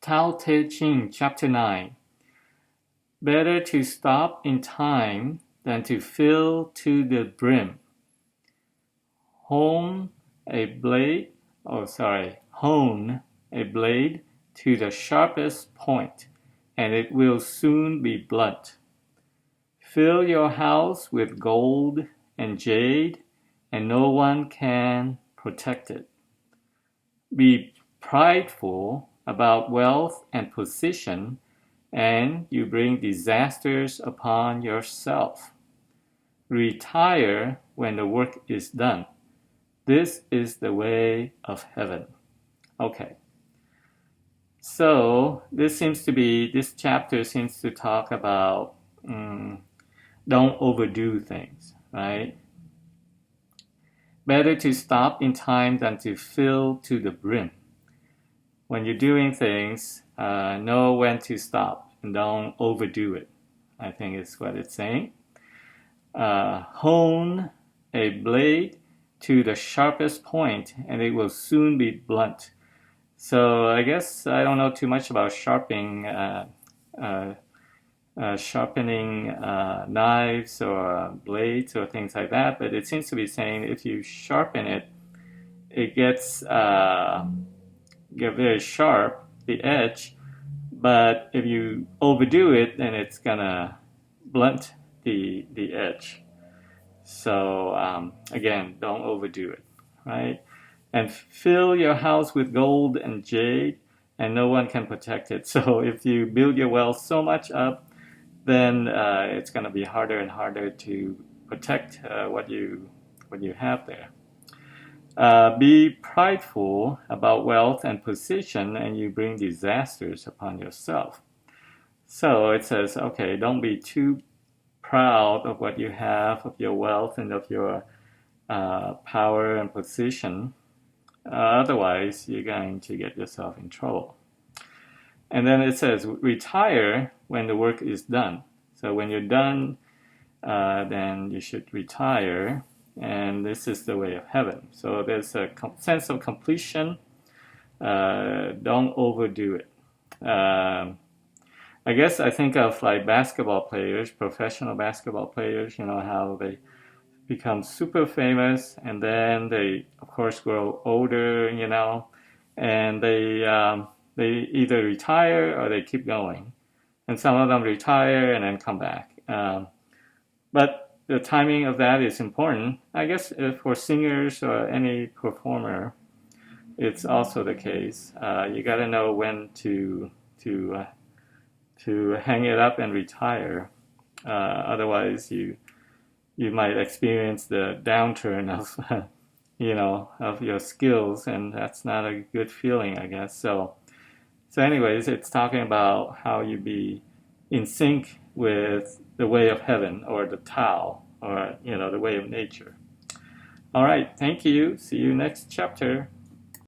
Tao Te Ching, Chapter 9. Better to stop in time than to fill to the brim. Hone a blade to the sharpest point, and it will soon be blunt. Fill your house with gold and jade, and no one can protect it. Be prideful about wealth and position, and you bring disasters upon yourself. Retire when the work is done. This is the way of heaven. Okay. So this chapter seems to talk about don't overdo things, right? Better to stop in time than to fill to the brim. When you're doing things, know when to stop and don't overdo it, I think is what it's saying. Hone a blade to the sharpest point, and it will soon be blunt. So I guess I don't know too much about sharpening knives or blades or things like that, but it seems to be saying if you sharpen it, it gets very sharp, the edge, but if you overdo it, then it's gonna blunt the edge. So again, don't overdo it, right? And fill your house with gold and jade, and no one can protect it. So if you build your wealth so much up, then it's going to be harder and harder to protect what you have there. Be prideful about wealth and position, and you bring disasters upon yourself. So it says, okay, don't be too proud of what you have, of your wealth and of your power and position. Otherwise, you're going to get yourself in trouble. And then it says, retire when the work is done. So when you're done, then you should retire. And this is the way of heaven. So there's a sense of completion. Don't overdo it. I guess I think of like basketball players, professional basketball players, how they become super famous, and then they, of course, grow older, and they either retire or they keep going. And some of them retire and then come back. But the timing of that is important. I guess for singers or any performer, it's also the case. You got to know when to hang it up and retire. Otherwise, you might experience the downturn of of your skills, and that's not a good feeling, I guess. So anyways, it's talking about how you be in sync with the way of heaven, or the Tao, or the way of nature. All right, thank you. See you next chapter.